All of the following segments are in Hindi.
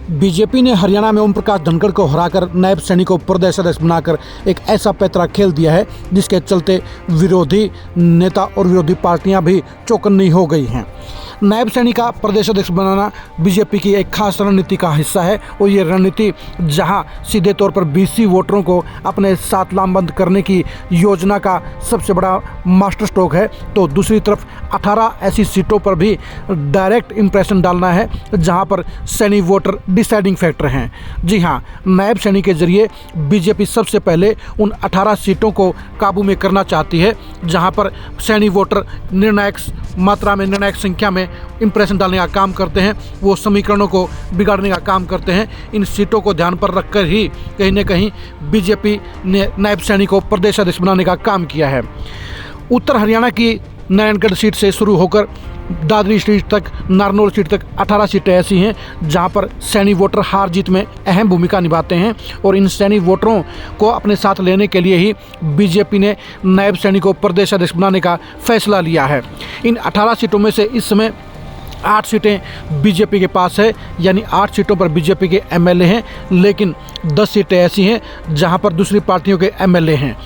बीजेपी ने हरियाणा में ओम प्रकाश धनखड़ को हराकर नायब सैनी को प्रदेश अध्यक्ष बनाकर एक ऐसा पैतरा खेल दिया है जिसके चलते विरोधी नेता और विरोधी पार्टियां भी चौकन्नी हो गई हैं। नायब सैनी का प्रदेश अध्यक्ष बनाना बीजेपी की एक खास रणनीति का हिस्सा है और ये रणनीति जहां सीधे तौर पर बीसी वोटरों को अपने साथ लामबंद करने की योजना का सबसे बड़ा मास्टर स्ट्रोक है, तो दूसरी तरफ 18 ऐसी सीटों पर भी डायरेक्ट इंप्रेशन डालना है जहां पर सैनी वोटर डिसाइडिंग फैक्टर हैं। जी हां, नायब सैनी के जरिए बीजेपी सबसे पहले उन 18 सीटों को काबू में करना चाहती है जहां पर सैनी वोटर निर्णायक मात्रा में, निर्णायक संख्या में इंप्रेशन डालने का काम करते हैं, वो समीकरणों को बिगाड़ने का काम करते हैं। इन सीटों को ध्यान पर रखकर ही कहीं न कहीं बीजेपी ने नायब सैनी को प्रदेश अध्यक्ष बनाने का काम किया है। उत्तर हरियाणा की नारायणगढ़ सीट से शुरू होकर दादरी सीट तक, नारनौल सीट तक 18 सीटें ऐसी हैं जहां पर सैनी वोटर हार जीत में अहम भूमिका निभाते हैं और इन सैनी वोटरों को अपने साथ लेने के लिए ही बीजेपी ने नायब सैनी को प्रदेश अध्यक्ष बनाने का फैसला लिया है। इन 18 सीटों में से इस समय 8 सीटें बीजेपी के पास है, यानी 8 सीटों पर बीजेपी के एमएलए हैं, लेकिन 10 सीटें ऐसी हैं जहां पर दूसरी पार्टियों के एमएलए हैं।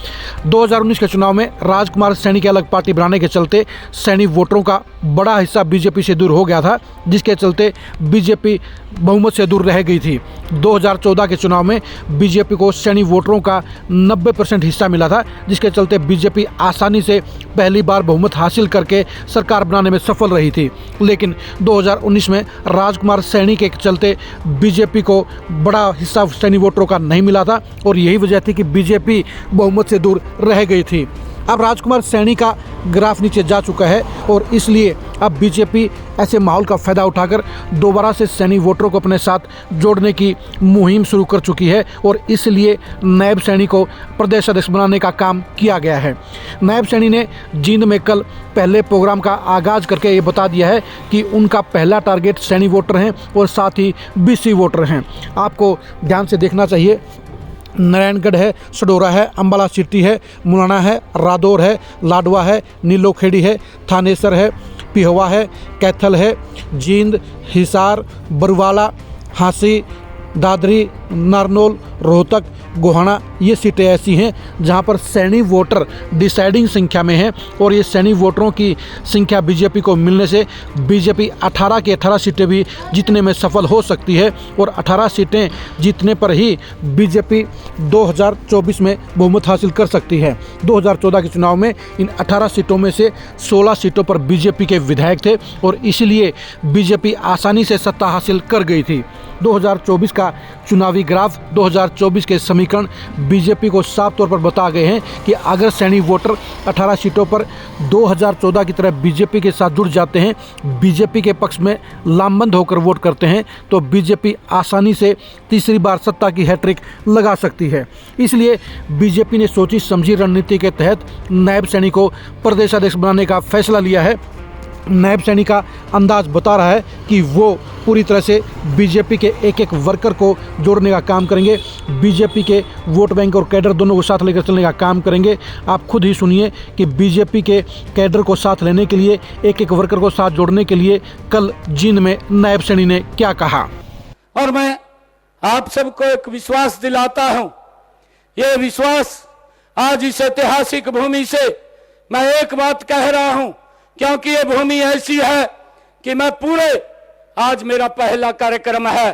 2019 के चुनाव में राजकुमार सैनी की अलग पार्टी बनाने के चलते सैनी वोटरों का बड़ा हिस्सा बीजेपी से दूर हो गया था, जिसके चलते बीजेपी बहुमत से दूर रह गई थी। 2014 के चुनाव में बीजेपी को सैनी वोटरों का 90% हिस्सा मिला था, जिसके चलते बीजेपी आसानी से पहली बार बहुमत हासिल करके सरकार बनाने में सफल रही थी। लेकिन 2019 में राजकुमार सैनी के चलते बीजेपी को बड़ा हिस्सा सैनी वोटरों का नहीं मिला था और यही वजह थी कि बीजेपी बहुमत से दूर रह गई थी। अब राजकुमार सैनी का ग्राफ नीचे जा चुका है और इसलिए अब बीजेपी ऐसे माहौल का फ़ायदा उठाकर दोबारा से सैनी वोटरों को अपने साथ जोड़ने की मुहिम शुरू कर चुकी है और इसलिए नायब सैनी को प्रदेश अध्यक्ष बनाने का काम किया गया है। नायब सैनी ने जींद में कल पहले प्रोग्राम का आगाज़ करके ये बता दिया है कि उनका पहला टारगेट सैनी वोटर हैं और साथ ही बीसी वोटर हैं। आपको ध्यान से देखना चाहिए, नारायणगढ़ है, सडोरा है, अम्बाला सिटी है, मुलाना है, रादौर है, लाडवा है, नीलोखेड़ी है, थानेसर है, पिहोवा है, कैथल है, जींद, हिसार, बरुवाला, हांसी, दादरी, नारनौल, रोहतक, गोहाना, ये सीटें ऐसी हैं जहां पर सैनी वोटर डिसाइडिंग संख्या में हैं और ये सैनी वोटरों की संख्या बीजेपी को मिलने से बीजेपी 18 की 18 सीटें भी जीतने में सफल हो सकती है और 18 सीटें जीतने पर ही बीजेपी 2024 में बहुमत हासिल कर सकती है। 2014 के चुनाव में इन 18 सीटों में से 16 सीटों पर बीजेपी के विधायक थे और इसलिए बीजेपी आसानी से सत्ता हासिल कर गई थी। 2024 का चुनावी ग्राफ, 2024 के समीकरण बीजेपी को साफ तौर पर बता गए हैं कि अगर सैनी वोटर 18 सीटों पर 2014 की तरह बीजेपी के साथ जुड़ जाते हैं, बीजेपी के पक्ष में लामबंद होकर वोट करते हैं, तो बीजेपी आसानी से तीसरी बार सत्ता की हैट्रिक लगा सकती है। इसलिए बीजेपी ने सोची समझी रणनीति के तहत नायब सैनी को प्रदेश अध्यक्ष बनाने का फैसला लिया है। नायब सैनी का अंदाज बता रहा है कि वो पूरी तरह से बीजेपी के एक एक वर्कर को जोड़ने का काम करेंगे, बीजेपी के वोट बैंक और कैडर दोनों को साथ लेकर चलने का काम करेंगे। आप खुद ही सुनिए कि बीजेपी के कैडर को साथ लेने के लिए, एक एक वर्कर को साथ जोड़ने के लिए कल जींद में नायब सैनी ने क्या कहा। और मैं आप सबको एक विश्वास दिलाता हूं, ये विश्वास आज इस ऐतिहासिक भूमि से मैं एक बात कह रहा हूं, क्योंकि ये भूमि ऐसी है कि मैं पूरे, आज मेरा पहला कार्यक्रम है,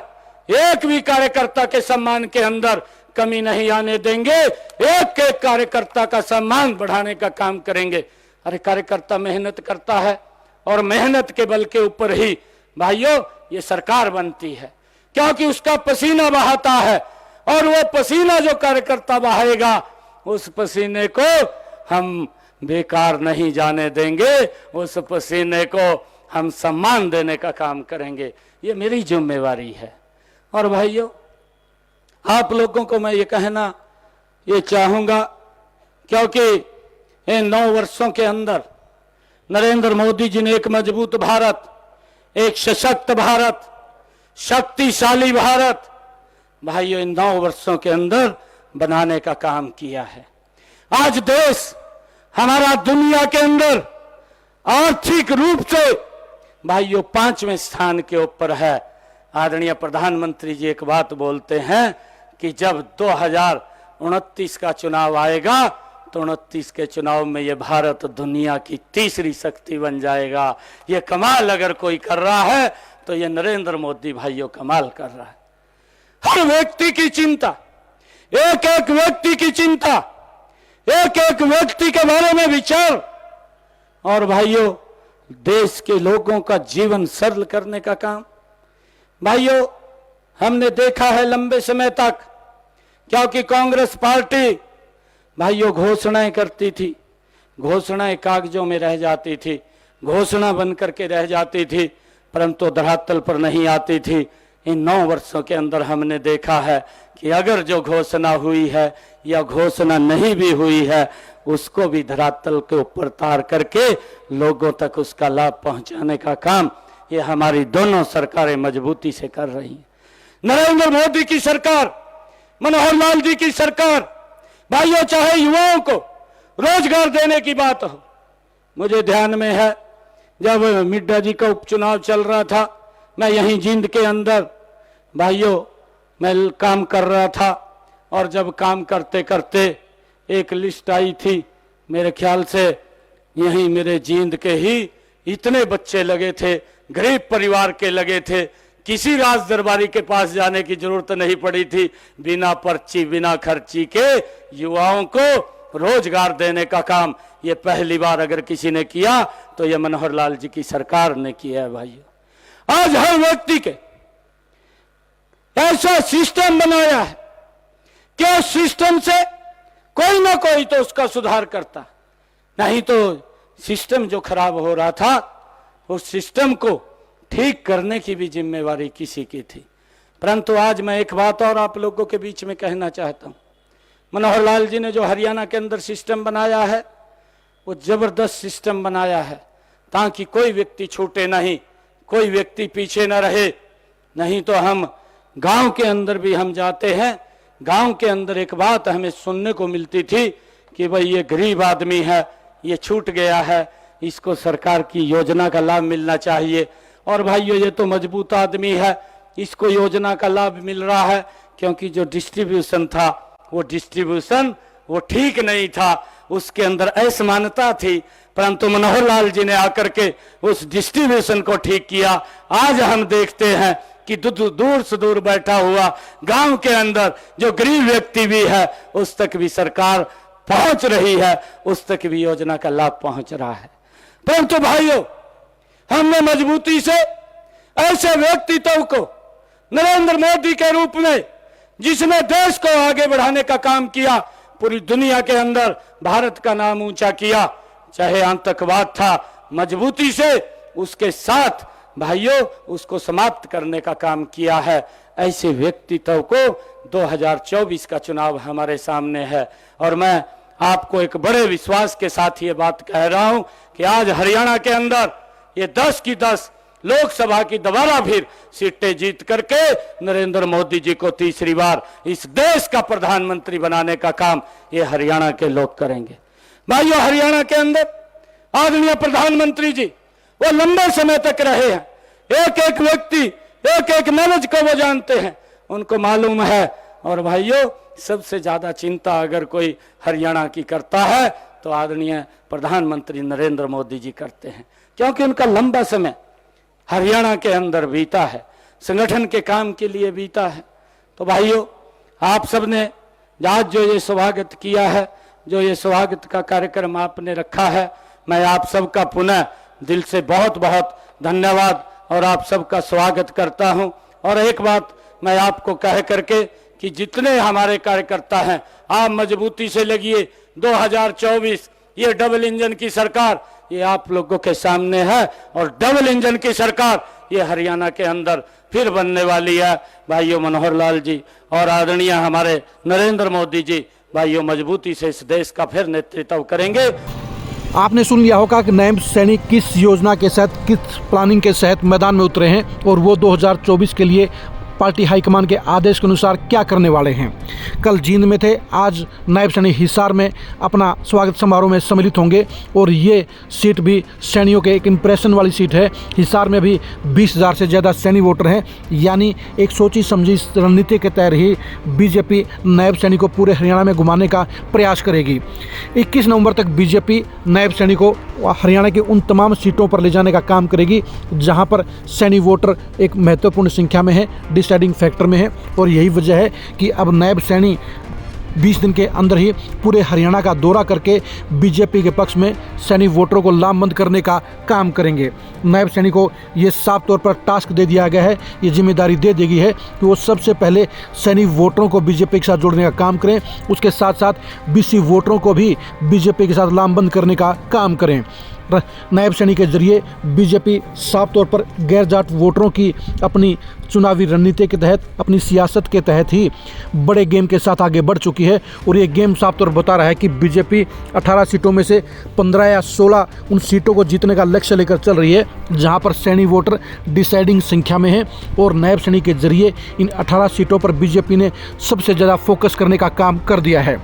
एक भी कार्यकर्ता के सम्मान के अंदर कमी नहीं आने देंगे, एक एक कार्यकर्ता का सम्मान बढ़ाने का काम करेंगे। अरे कार्यकर्ता मेहनत करता है और मेहनत के बल के ऊपर ही भाइयों ये सरकार बनती है, क्योंकि उसका पसीना बहाता है और वो पसीना जो कार्यकर्ता बहाएगा उस पसीने को हम बेकार नहीं जाने देंगे, उस पसीने को हम सम्मान देने का काम करेंगे। ये मेरी जिम्मेवारी है। और भाइयों, आप लोगों को मैं ये कहना ये चाहूंगा, क्योंकि इन 9 वर्षों के अंदर नरेंद्र मोदी जी ने एक मजबूत भारत, एक सशक्त भारत, शक्तिशाली भारत भाइयों इन 9 वर्षों के अंदर बनाने का काम किया है। आज देश हमारा दुनिया के अंदर आर्थिक रूप से भाइयों 5वें स्थान के ऊपर है। आदरणीय प्रधानमंत्री जी एक बात बोलते हैं कि जब 2029 का चुनाव आएगा तो 29 के चुनाव में ये भारत दुनिया की तीसरी शक्ति बन जाएगा। ये कमाल अगर कोई कर रहा है तो ये नरेंद्र मोदी भाइयों कमाल कर रहा है। हर व्यक्ति की चिंता, एक एक व्यक्ति की चिंता, एक एक व्यक्ति के बारे में विचार, और भाइयों देश के लोगों का जीवन सरल करने का काम। भाइयों हमने देखा है लंबे समय तक, क्योंकि कांग्रेस पार्टी भाइयों घोषणाएं करती थी, घोषणाएं कागजों में रह जाती थी, घोषणा बन करके रह जाती थी, परंतु धरातल पर नहीं आती थी। इन 9 वर्षों के अंदर हमने देखा है कि अगर जो घोषणा हुई है या घोषणा नहीं भी हुई है, उसको भी धरातल के ऊपर तार करके लोगों तक उसका लाभ पहुंचाने का काम ये हमारी दोनों सरकारें मजबूती से कर रही हैं। नरेंद्र मोदी की सरकार, मनोहर लाल जी की सरकार, भाइयों चाहे युवाओं को रोजगार देने की बात हो, मुझे ध्यान में है जब मिड्डा जी का उपचुनाव चल रहा था, मैं यहीं जींद के अंदर भाइयों मैं काम कर रहा था, और जब काम करते करते एक लिस्ट आई थी, मेरे ख्याल से यहीं मेरे जींद के ही इतने बच्चे लगे थे, गरीब परिवार के लगे थे, किसी राज दरबारी के पास जाने की जरूरत नहीं पड़ी थी, बिना पर्ची बिना खर्ची के युवाओं को रोजगार देने का काम ये पहली बार अगर किसी ने किया तो ये मनोहर लाल जी की सरकार ने किया है। भाइयों आज हर व्यक्ति के ऐसा सिस्टम बनाया है कि उस सिस्टम से कोई ना कोई तो उसका सुधार करता, नहीं तो सिस्टम जो खराब हो रहा था उस सिस्टम को ठीक करने की भी जिम्मेवारी किसी की थी। परंतु आज मैं एक बात और आप लोगों के बीच में कहना चाहता हूं, मनोहर लाल जी ने जो हरियाणा के अंदर सिस्टम बनाया है वो जबरदस्त सिस्टम बनाया है, ताकि कोई व्यक्ति छूटे नहीं, कोई व्यक्ति पीछे न रहे। नहीं तो हम गांव के अंदर भी हम जाते हैं, गांव के अंदर एक बात हमें सुनने को मिलती थी कि भाई ये गरीब आदमी है, ये छूट गया है, इसको सरकार की योजना का लाभ मिलना चाहिए, और भाइयों ये तो मजबूत आदमी है, इसको योजना का लाभ मिल रहा है, क्योंकि जो डिस्ट्रीब्यूशन था वो डिस्ट्रीब्यूशन वो ठीक नहीं था, उसके अंदर असमानता थी, परंतु मनोहर लाल जी ने आकर के उस डिस्ट्रीब्यूशन को ठीक किया। आज हम देखते हैं कि दूर से दूर बैठा हुआ गांव के अंदर जो गरीब व्यक्ति भी है उस तक भी सरकार पहुंच रही है, उस तक भी योजना का लाभ पहुंच रहा है। परंतु भाइयों हमने मजबूती से ऐसे व्यक्तित्व को नरेंद्र मोदी के रूप में, जिसने देश को आगे बढ़ाने का काम किया, पूरी दुनिया के अंदर भारत का नाम ऊंचा किया, चाहे आतंकवाद था, मजबूती से उसके साथ भाइयों उसको समाप्त करने का काम किया है। ऐसे व्यक्तित्व को 2024 का चुनाव हमारे सामने है, और मैं आपको एक बड़े विश्वास के साथ ये बात कह रहा हूं कि आज हरियाणा के अंदर ये 10 की 10 लोकसभा की दोबारा फिर सीटें जीत करके नरेंद्र मोदी जी को तीसरी बार इस देश का प्रधानमंत्री बनाने का काम ये हरियाणा के लोग करेंगे। भाइयों हरियाणा के अंदर आदरणीय प्रधानमंत्री जी वो लंबे समय तक रहे हैं, एक एक व्यक्ति एक एक मनुष्य को वो जानते हैं, उनको मालूम है। और भाइयों सबसे ज्यादा चिंता अगर कोई हरियाणा की करता है तो आदरणीय प्रधानमंत्री नरेंद्र मोदी जी करते हैं, क्योंकि उनका लंबा समय हरियाणा के अंदर बीता है, संगठन के काम के लिए बीता है। तो भाइयों आप सबने आज जो ये स्वागत किया है, जो ये स्वागत का कार्यक्रम आपने रखा है, मैं आप सबका पुनः दिल से बहुत बहुत धन्यवाद और आप सबका स्वागत करता हूं। और एक बात मैं आपको कह करके कि जितने हमारे कार्यकर्ता हैं आप मजबूती से लगिए, 2024 ये डबल इंजन की सरकार ये आप लोगों के सामने है, और डबल इंजन की सरकार ये हरियाणा के अंदर फिर बनने वाली है। भाइयों मनोहर लाल जी और आदरणीय हमारे नरेंद्र मोदी जी भाइयों मजबूती से इस देश का फिर नेतृत्व करेंगे। आपने सुन लिया होगा कि नायब सैनिक किस योजना के तहत, किस प्लानिंग के तहत मैदान में उतरे हैं, और वो 2024 के लिए पार्टी हाईकमान के आदेश के अनुसार क्या करने वाले हैं। कल जींद में थे, आज नायब सैनी हिसार में अपना स्वागत समारोह में सम्मिलित होंगे और ये सीट भी सैनियों के एक इम्प्रेशन वाली सीट है। हिसार में भी 20,000 से ज़्यादा सैनी वोटर हैं, यानी एक सोची समझी रणनीति के तहत ही बीजेपी नायब सैनी को पूरे हरियाणा में घुमाने का प्रयास करेगी। 21 नवंबर तक बीजेपी नायब सैनी को हरियाणा की उन तमाम सीटों पर ले जाने का काम करेगी जहां पर सैनी वोटर एक महत्वपूर्ण संख्या में है, डिसाइडिंग फैक्टर में है। और यही वजह है कि अब नायब सैनी 20 दिन के अंदर ही पूरे हरियाणा का दौरा करके बीजेपी के पक्ष में सैनी वोटरों को लामबंद करने का काम करेंगे। नायब सैनी को ये साफ तौर पर टास्क दे दिया गया है, ये जिम्मेदारी दे दी गई है कि वो सबसे पहले सैनी वोटरों को बीजेपी के साथ जोड़ने का काम करें, उसके साथ साथ बीसी वोटरों को भी बीजेपी के साथ लामबंद करने का काम करें। नायब सैनी के जरिए बीजेपी साफ तौर पर गैर जाट वोटरों की अपनी चुनावी रणनीति के तहत, अपनी सियासत के तहत ही बड़े गेम के साथ आगे बढ़ चुकी है। और ये गेम साफ तौर पर बता रहा है कि बीजेपी 18 सीटों में से 15 या 16 उन सीटों को जीतने का लक्ष्य लेकर चल रही है जहां पर सैनी वोटर डिसाइडिंग संख्या में है। और नायब सैनी के जरिए इन 18 सीटों पर बीजेपी ने सबसे ज़्यादा फोकस करने का काम कर दिया है।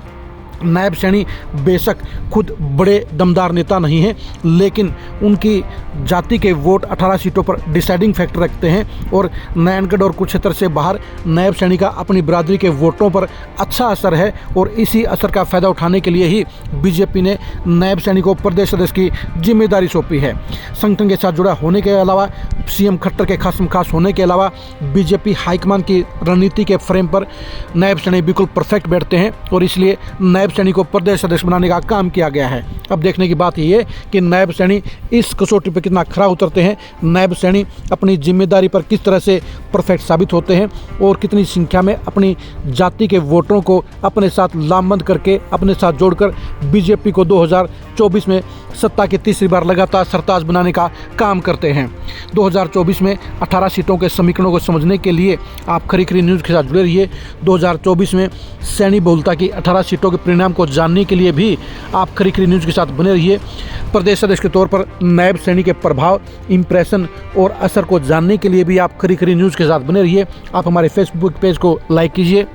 नायब सैनी बेशक खुद बड़े दमदार नेता नहीं हैं, लेकिन उनकी जाति के वोट 18 सीटों पर डिसाइडिंग फैक्टर रखते हैं। और नारायणगढ़ और कुरुक्षेत्र से बाहर नायब सैनी का अपनी बिरादरी के वोटों पर अच्छा असर है और इसी असर का फ़ायदा उठाने के लिए ही बीजेपी ने नायब सैनी को प्रदेश अध्यक्ष की जिम्मेदारी सौंपी है। संगठन के साथ जुड़ा होने के अलावा, सीएम खट्टर के खास होने के अलावा बीजेपी हाईकमान की रणनीति के फ्रेम पर नायब सैनी बिल्कुल परफेक्ट बैठते हैं और इसलिए नायब सैनी को प्रदेश अध्यक्ष बनाने का काम किया गया है। अब देखने की बात यह है कि नायब सैनी इस कसौटी पर कितना खरा उतरते हैं, नायब सैनी अपनी जिम्मेदारी पर किस तरह से परफेक्ट साबित होते हैं और कितनी संख्या में अपनी जाति के वोटरों को अपने साथ लामबंद करके, अपने साथ जोड़कर बीजेपी को 2024 में सत्ता की तीसरी बार लगातार सरताज बनाने का काम करते हैं। 2024 में 18 सीटों के समीकरणों को समझने के लिए आप खरी खरी न्यूज़ के साथ जुड़े रहिए। 2024 में सैनी बहुलता की 18 सीटों के परिणाम को जानने के लिए भी आप खरी खरी न्यूज़ के साथ बने रहिए। प्रदेश अध्यक्ष के तौर पर नायब सैनी के प्रभाव, इंप्रेशन और असर को जानने के लिए भी आप खरी खरी न्यूज़ के साथ बने रहिए। आप हमारे फेसबुक पेज को लाइक कीजिए,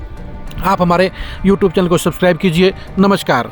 आप हमारे यूट्यूब चैनल को सब्सक्राइब कीजिए। नमस्कार।